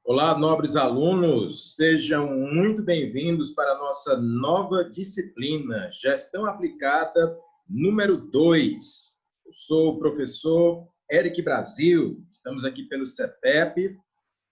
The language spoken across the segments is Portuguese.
Olá, nobres alunos, sejam muito bem-vindos para a nossa nova disciplina, Gestão Aplicada número 2. Eu sou o professor Eric Brasil, estamos aqui pelo CETEP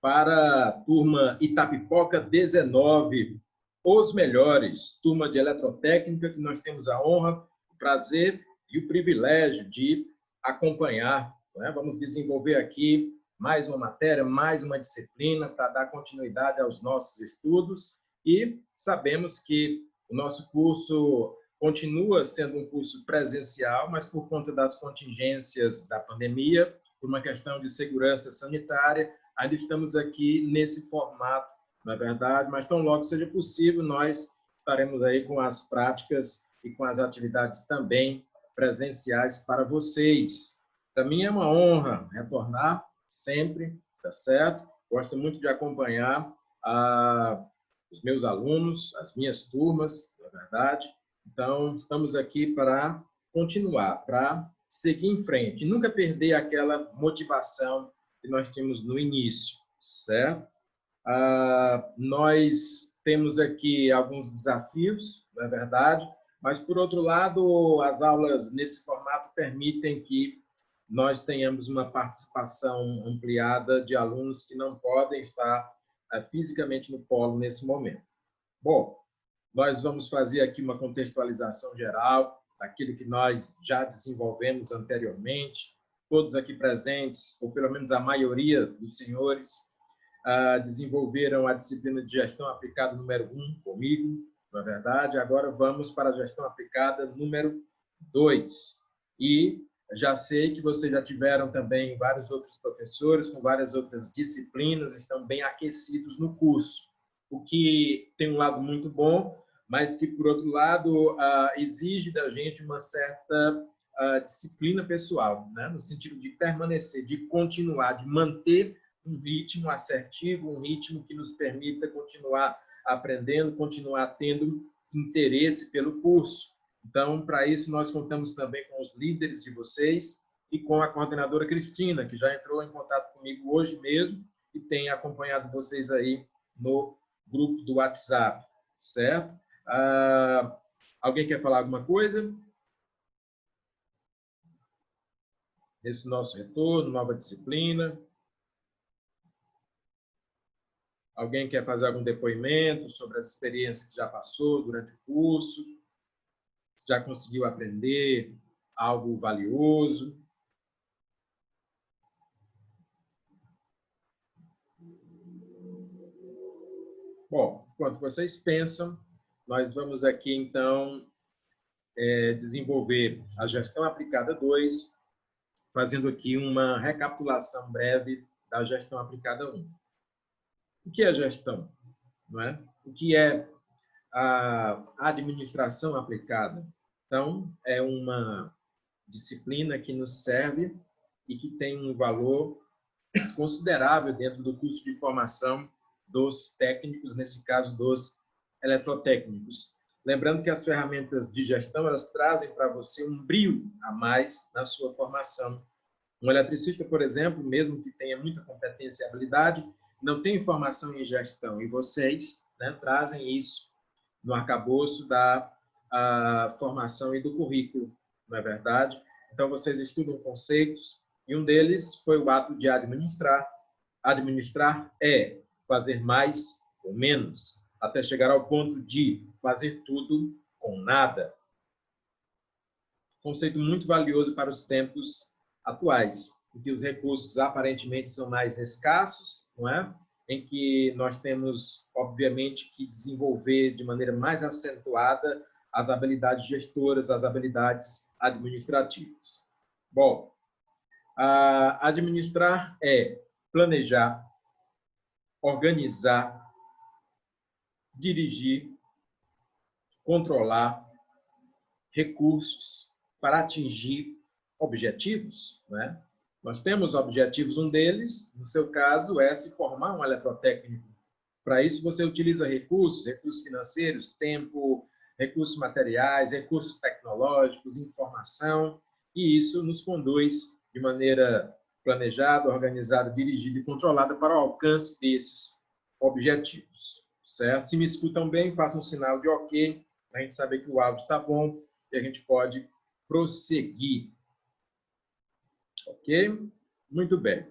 para a turma Itapipoca 19, os melhores, turma de eletrotécnica, que nós temos a honra, o prazer e o privilégio de acompanhar, né? Vamos desenvolver aqui mais uma matéria, mais uma disciplina para dar continuidade aos nossos estudos e sabemos que o nosso curso continua sendo um curso presencial, mas por conta das contingências da pandemia, por uma questão de segurança sanitária, ainda estamos aqui nesse formato, na verdade, mas tão logo seja possível, nós estaremos aí com as práticas e com as atividades também presenciais para vocês. Para mim é uma honra retornar sempre, tá certo? Gosto muito de acompanhar os meus alunos, as minhas turmas, na verdade. Então, estamos aqui para continuar, para seguir em frente, nunca perder aquela motivação que nós tínhamos no início, certo? Nós temos aqui alguns desafios, na verdade, mas, por outro lado, as aulas nesse formato permitem que nós tenhamos uma participação ampliada de alunos que não podem estar fisicamente no polo nesse momento. Bom, nós vamos fazer aqui uma contextualização geral daquilo que nós já desenvolvemos anteriormente. Todos aqui presentes, ou pelo menos a maioria dos senhores, desenvolveram a disciplina de gestão aplicada número 1 comigo, na verdade. Agora vamos para a gestão aplicada número 2. E já sei que vocês já tiveram também vários outros professores com várias outras disciplinas, estão bem aquecidos no curso, o que tem um lado muito bom, mas que, por outro lado, exige da gente uma certa disciplina pessoal, né? No sentido de permanecer, de continuar, de manter um ritmo assertivo, um ritmo que nos permita continuar aprendendo, continuar tendo interesse pelo curso. Então, para isso, nós contamos também com os líderes de vocês e com a coordenadora Cristina, que já entrou em contato comigo hoje mesmo e tem acompanhado vocês aí no grupo do WhatsApp, certo? Alguém quer falar alguma coisa? Esse nosso retorno, nova disciplina. Alguém quer fazer algum depoimento sobre as experiências que já passou durante o curso? Já conseguiu aprender algo valioso? Bom, enquanto vocês pensam, nós vamos aqui, então, desenvolver a gestão aplicada 2, fazendo aqui uma recapitulação breve da gestão aplicada 1. O que é gestão? Não é? O que é a administração aplicada? Então, é uma disciplina que nos serve e que tem um valor considerável dentro do curso de formação dos técnicos, nesse caso, dos eletrotécnicos. Lembrando que as ferramentas de gestão, elas trazem para você um brio a mais na sua formação. Um eletricista, por exemplo, mesmo que tenha muita competência e habilidade, não tem formação em gestão, e vocês, né, trazem isso no arcabouço da formação e do currículo, não é verdade? Então, vocês estudam conceitos, e um deles foi o ato de administrar. Administrar é fazer mais ou menos, até chegar ao ponto de fazer tudo com nada. Conceito muito valioso para os tempos atuais, em que os recursos aparentemente são mais escassos, não é? Em que nós temos, obviamente, que desenvolver de maneira mais acentuada as habilidades gestoras, as habilidades administrativas. Bom, administrar é planejar, organizar, dirigir, controlar recursos para atingir objetivos, né? Nós temos objetivos, um deles, no seu caso, é se formar um eletrotécnico. Para isso, você utiliza recursos financeiros, tempo, recursos materiais, recursos tecnológicos, informação, e isso nos conduz de maneira planejada, organizada, dirigida e controlada para o alcance desses objetivos, certo? Se me escutam bem, façam um sinal de OK, para a gente saber que o áudio está bom e a gente pode prosseguir. Ok? Muito bem.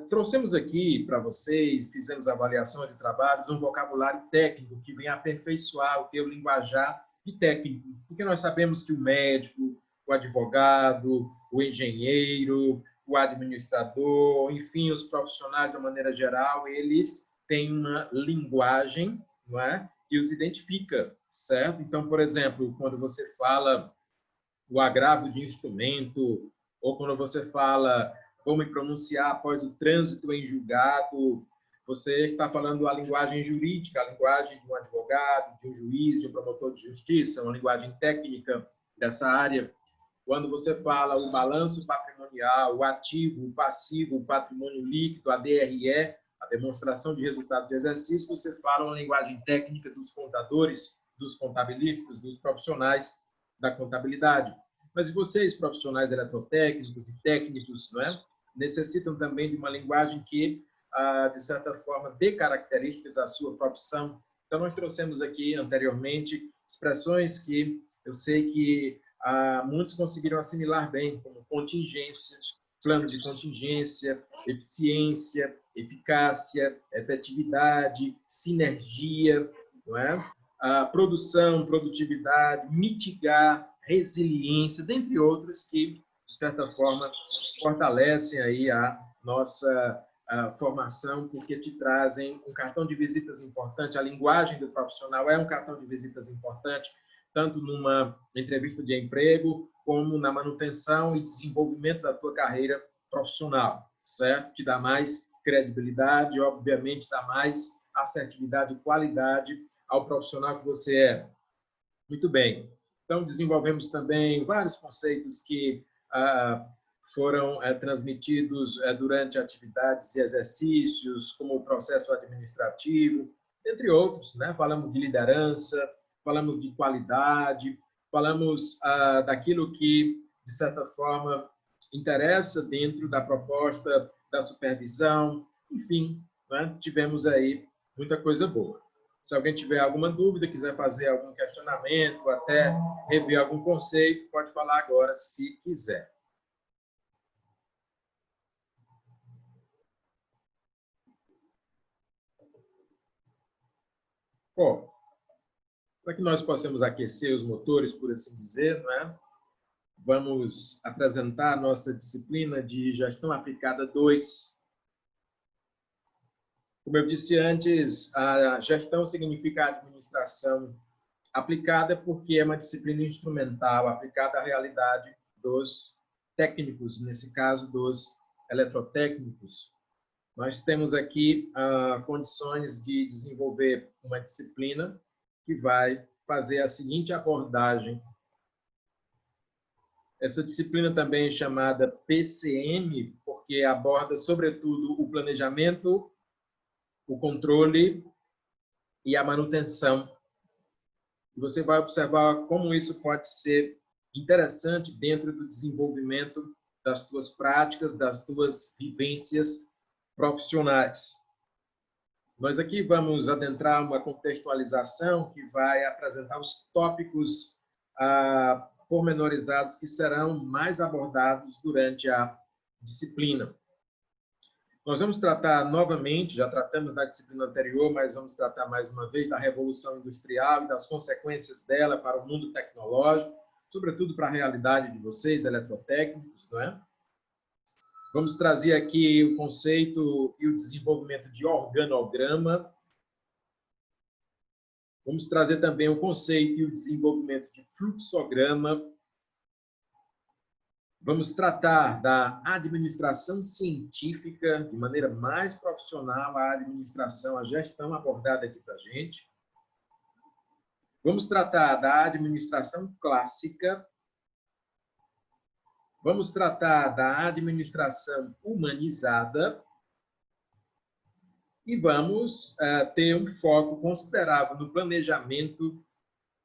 Trouxemos aqui para vocês, fizemos avaliações e trabalhos, um vocabulário técnico que vem aperfeiçoar o teu linguajar de técnico, porque nós sabemos que o médico, o advogado, o engenheiro, o administrador, enfim, os profissionais de uma maneira geral, eles têm uma linguagem, não é, que os identifica, certo? Então, por exemplo, quando você fala o agravo de instrumento, ou quando você fala, vou me pronunciar após o trânsito em julgado, você está falando a linguagem jurídica, a linguagem de um advogado, de um juiz, de um promotor de justiça, uma linguagem técnica dessa área. Quando você fala o balanço patrimonial, o ativo, o passivo, o patrimônio líquido, a DRE, a demonstração de resultado de exercício, você fala uma linguagem técnica dos contadores, dos contabilistas, dos profissionais da contabilidade. Mas vocês, profissionais eletrotécnicos e técnicos, não é? Necessitam também de uma linguagem que, de certa forma, dê características à sua profissão. Então, nós trouxemos aqui anteriormente expressões que eu sei que muitos conseguiram assimilar bem, como contingência, plano de contingência, eficiência, eficácia, efetividade, sinergia, não é? Produção, produtividade, mitigar, resiliência, dentre outros que, de certa forma, fortalecem aí a nossa formação, porque te trazem um cartão de visitas importante. A linguagem do profissional é um cartão de visitas importante, tanto numa entrevista de emprego, como na manutenção e desenvolvimento da tua carreira profissional, certo? Te dá mais credibilidade, obviamente, dá mais assertividade e qualidade ao profissional que você é. Muito bem. Então, desenvolvemos também vários conceitos que foram transmitidos durante atividades e exercícios, como o processo administrativo, entre outros, né? Falamos de liderança, falamos de qualidade, falamos daquilo que, de certa forma, interessa dentro da proposta da supervisão, enfim, né? Tivemos aí muita coisa boa. Se alguém tiver alguma dúvida, quiser fazer algum questionamento, até rever algum conceito, pode falar agora, se quiser. Bom, para que nós possamos aquecer os motores, por assim dizer, não é? Vamos apresentar a nossa disciplina de Gestão Aplicada 2. Como eu disse antes, a gestão significa administração aplicada porque é uma disciplina instrumental, aplicada à realidade dos técnicos, nesse caso, dos eletrotécnicos. Nós temos aqui condições de desenvolver uma disciplina que vai fazer a seguinte abordagem. Essa disciplina também é chamada PCM, porque aborda, sobretudo, o planejamento, o controle e a manutenção. E você vai observar como isso pode ser interessante dentro do desenvolvimento das tuas práticas, das tuas vivências profissionais. Nós aqui vamos adentrar uma contextualização que vai apresentar os tópicos pormenorizados que serão mais abordados durante a disciplina. Nós vamos tratar novamente, já tratamos na disciplina anterior, mas vamos tratar mais uma vez da Revolução Industrial e das consequências dela para o mundo tecnológico, sobretudo para a realidade de vocês, eletrotécnicos, não é? Vamos trazer aqui o conceito e o desenvolvimento de organograma. Vamos trazer também o conceito e o desenvolvimento de fluxograma. Vamos tratar da administração científica de maneira mais profissional, a administração, a gestão abordada aqui para a gente. Vamos tratar da administração clássica. Vamos tratar da administração humanizada. E vamos ter um foco considerável no planejamento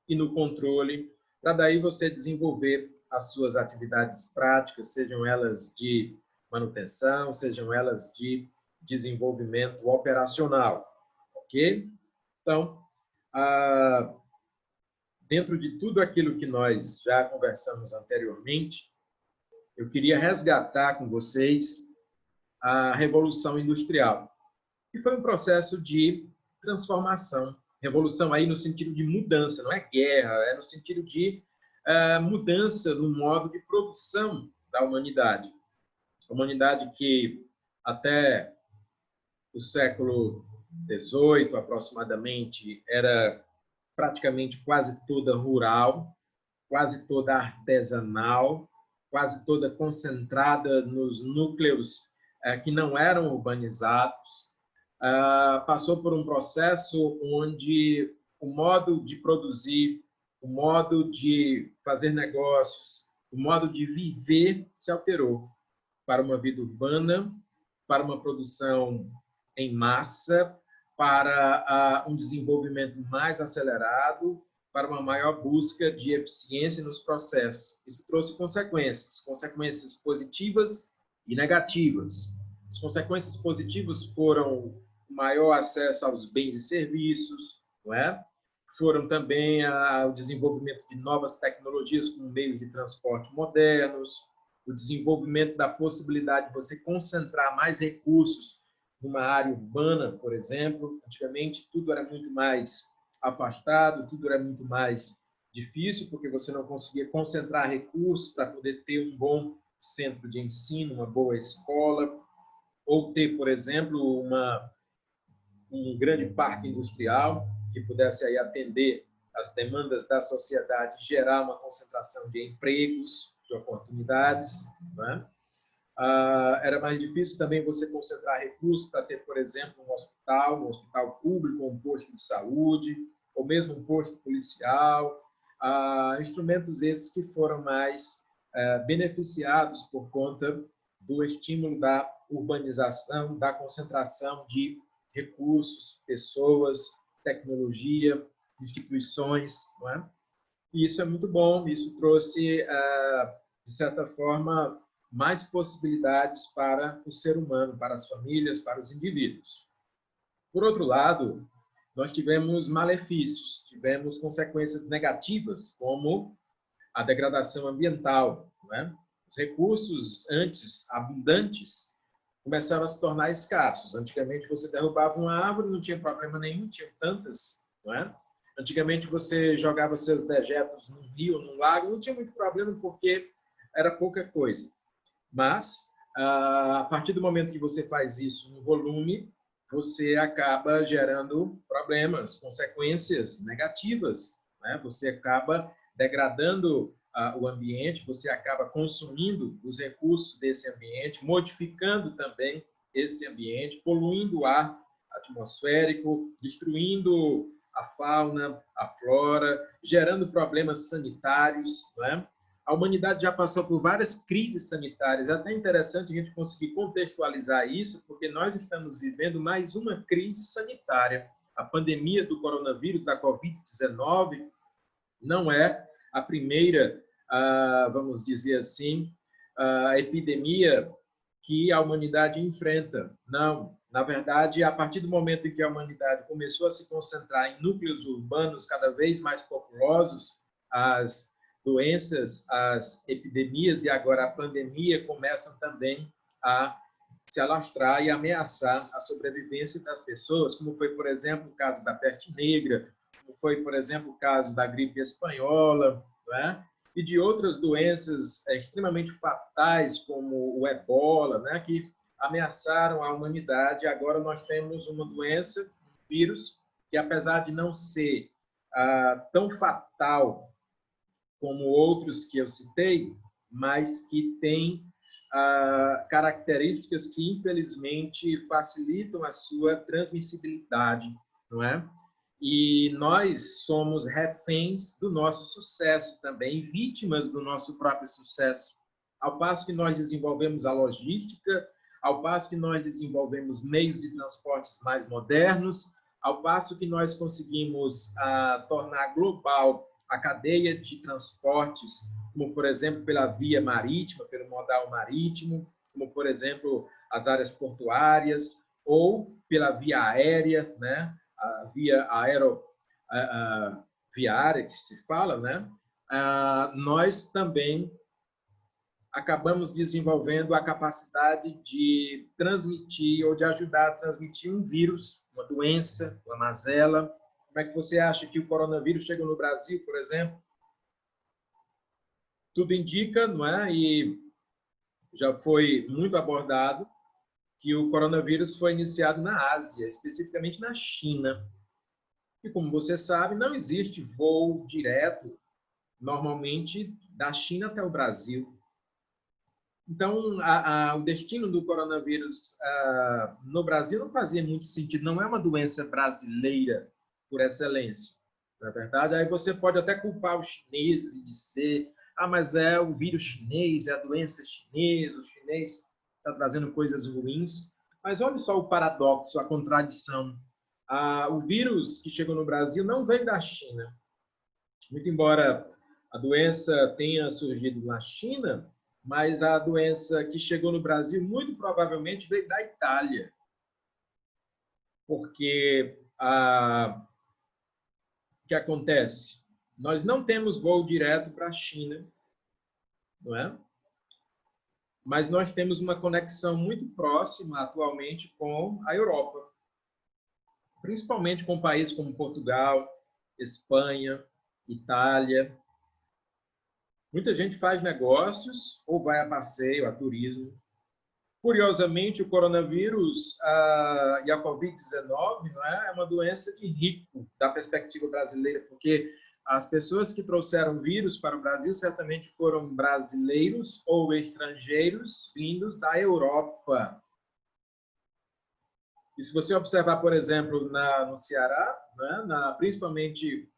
e no controle, para daí você desenvolver as suas atividades práticas, sejam elas de manutenção, sejam elas de desenvolvimento operacional, ok? Então, dentro de tudo aquilo que nós já conversamos anteriormente, eu queria resgatar com vocês a Revolução Industrial, que foi um processo de transformação. Revolução aí no sentido de mudança, não é guerra, é no sentido de mudança no modo de produção da humanidade. A humanidade que até o século XVIII, aproximadamente, era praticamente quase toda rural, quase toda artesanal, quase toda concentrada nos núcleos que não eram urbanizados, passou por um processo onde o modo de produzir, o modo de fazer negócios, o modo de viver se alterou para uma vida urbana, para uma produção em massa, para um desenvolvimento mais acelerado, para uma maior busca de eficiência nos processos. Isso trouxe consequências positivas e negativas. As consequências positivas foram o maior acesso aos bens e serviços, não é? Foram também o desenvolvimento de novas tecnologias como meios de transporte modernos, o desenvolvimento da possibilidade de você concentrar mais recursos numa área urbana, por exemplo. Antigamente, tudo era muito mais afastado, tudo era muito mais difícil, porque você não conseguia concentrar recursos para poder ter um bom centro de ensino, uma boa escola, ou ter, por exemplo, um grande parque industrial que pudesse aí atender as demandas da sociedade, gerar uma concentração de empregos, de oportunidades, né? Era mais difícil também você concentrar recursos para ter, por exemplo, um hospital público, um posto de saúde, ou mesmo um posto policial, instrumentos esses que foram mais beneficiados por conta do estímulo da urbanização, da concentração de recursos, pessoas, tecnologia, instituições, não é? E isso é muito bom, isso trouxe, de certa forma, mais possibilidades para o ser humano, para as famílias, para os indivíduos. Por outro lado, nós tivemos malefícios, tivemos consequências negativas, como a degradação ambiental, não é? Os recursos antes abundantes começaram a se tornar escassos. Antigamente, você derrubava uma árvore, não tinha problema nenhum, tinha tantas, não é? Antigamente, você jogava seus dejetos num rio, num lago, não tinha muito problema, porque era pouca coisa. Mas, a partir do momento que você faz isso no volume, você acaba gerando problemas, consequências negativas, né? Você acaba degradando o ambiente, você acaba consumindo os recursos desse ambiente, modificando também esse ambiente, poluindo o ar atmosférico, destruindo a fauna, a flora, gerando problemas sanitários, né? A humanidade já passou por várias crises sanitárias. É até interessante a gente conseguir contextualizar isso, porque nós estamos vivendo mais uma crise sanitária. A pandemia do coronavírus, da Covid-19, não é a primeira, vamos dizer assim, epidemia que a humanidade enfrenta. Não. Na verdade, a partir do momento em que a humanidade começou a se concentrar em núcleos urbanos cada vez mais populosos, as doenças, as epidemias e agora a pandemia começam também a se alastrar e ameaçar a sobrevivência das pessoas, como foi, por exemplo, o caso da peste negra, como foi, por exemplo, o caso da gripe espanhola, né? E de outras doenças extremamente fatais, como o ebola, né? Que ameaçaram a humanidade. Agora nós temos uma doença, um vírus, que apesar de não ser tão fatal como outros que eu citei, mas que tem características que, infelizmente, facilitam a sua transmissibilidade, não é? E nós somos reféns do nosso sucesso também, vítimas do nosso próprio sucesso. Ao passo que nós desenvolvemos a logística, ao passo que nós desenvolvemos meios de transportes mais modernos, ao passo que nós conseguimos tornar global a cadeia de transportes, como, por exemplo, pela via marítima, pelo modal marítimo, como, por exemplo, as áreas portuárias ou pela via aérea, né? A via aeroviária que se fala, né? Nós também acabamos desenvolvendo a capacidade de transmitir ou de ajudar a transmitir um vírus, uma doença, uma mazela. Como é que você acha que o coronavírus chegou no Brasil, por exemplo? Tudo indica, não é? E já foi muito abordado que o coronavírus foi iniciado na Ásia, especificamente na China. E como você sabe, não existe voo direto, normalmente, da China até o Brasil. Então, o destino do coronavírus no Brasil não fazia muito sentido. Não é uma doença brasileira, por excelência. Na verdade, aí você pode até culpar os chineses e dizer: mas é o vírus chinês, é a doença chinesa, o chinês está trazendo coisas ruins. Mas olha só o paradoxo, a contradição. O vírus que chegou no Brasil não veio da China. Muito embora a doença tenha surgido na China, mas a doença que chegou no Brasil muito provavelmente veio da Itália. Porque o que acontece? Nós não temos voo direto para a China, não é? Mas nós temos uma conexão muito próxima atualmente com a Europa, principalmente com países como Portugal, Espanha, Itália. Muita gente faz negócios ou vai a passeio, a turismo. Curiosamente, o coronavírus e a Covid-19 não é uma doença de rico, da perspectiva brasileira, porque as pessoas que trouxeram o vírus para o Brasil certamente foram brasileiros ou estrangeiros vindos da Europa. E se você observar, por exemplo, no Ceará, né, principalmente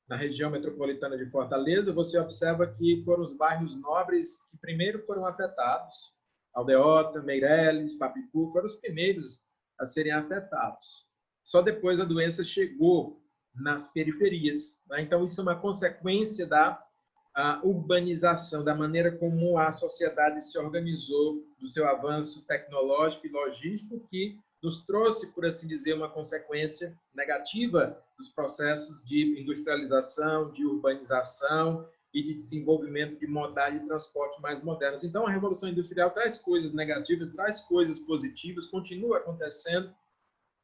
na região metropolitana de Fortaleza, você observa que foram os bairros nobres que primeiro foram afetados. Aldeota, Meireles, Papicu foram os primeiros a serem afetados. Só depois a doença chegou nas periferias. Né? Então, isso é uma consequência da urbanização, da maneira como a sociedade se organizou, do seu avanço tecnológico e logístico, que nos trouxe, por assim dizer, uma consequência negativa dos processos de industrialização, de urbanização e de desenvolvimento de modais de transporte mais modernos. Então, a Revolução Industrial traz coisas negativas, traz coisas positivas, continua acontecendo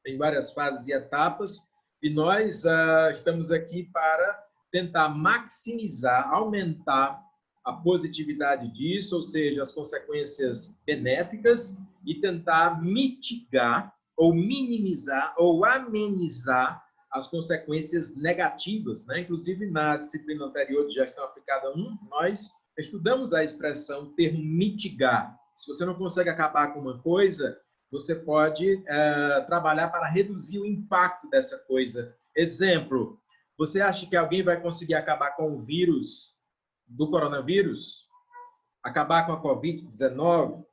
em várias fases e etapas, e nós estamos aqui para tentar maximizar, aumentar a positividade disso, ou seja, as consequências benéficas, e tentar mitigar, ou minimizar, ou amenizar as consequências negativas. Né? Inclusive, na disciplina anterior de Gestão Aplicada 1, nós estudamos a expressão, o termo mitigar. Se você não consegue acabar com uma coisa, você pode trabalhar para reduzir o impacto dessa coisa. Exemplo, você acha que alguém vai conseguir acabar com o vírus do coronavírus? Acabar com a Covid-19?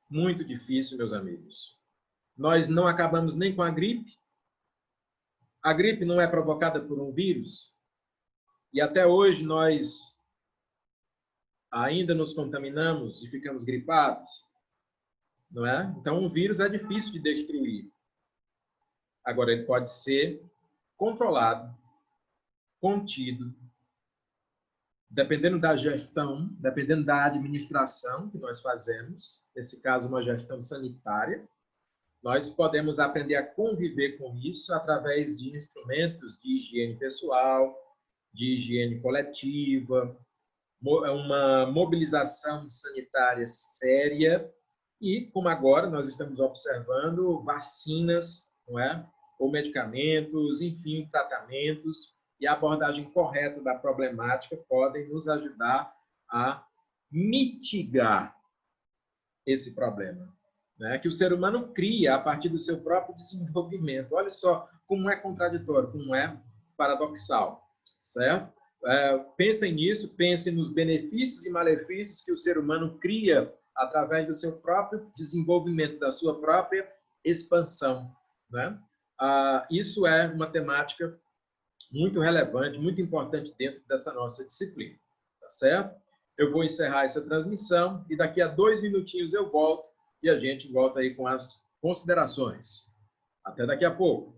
Muito difícil, meus amigos. Nós não acabamos nem com a gripe. A gripe não é provocada por um vírus. E até hoje nós ainda nos contaminamos e ficamos gripados. Não é? Então, um vírus é difícil de destruir. Agora, ele pode ser controlado, contido, dependendo da gestão, dependendo da administração que nós fazemos, nesse caso, uma gestão sanitária, nós podemos aprender a conviver com isso através de instrumentos de higiene pessoal, de higiene coletiva, uma mobilização sanitária séria e, como agora nós estamos observando, vacinas, não é? Ou medicamentos, enfim, tratamentos, e a abordagem correta da problemática podem nos ajudar a mitigar esse problema, né? Que o ser humano cria a partir do seu próprio desenvolvimento. Olha só como é contraditório, como é paradoxal, certo? Pensem nisso, pensem nos benefícios e malefícios que o ser humano cria através do seu próprio desenvolvimento, da sua própria expansão, né? Isso é uma temática muito relevante, muito importante dentro dessa nossa disciplina, tá certo? eu vou encerrar essa transmissão e daqui a 2 minutinhos eu volto e a gente volta aí com as considerações. Até daqui a pouco.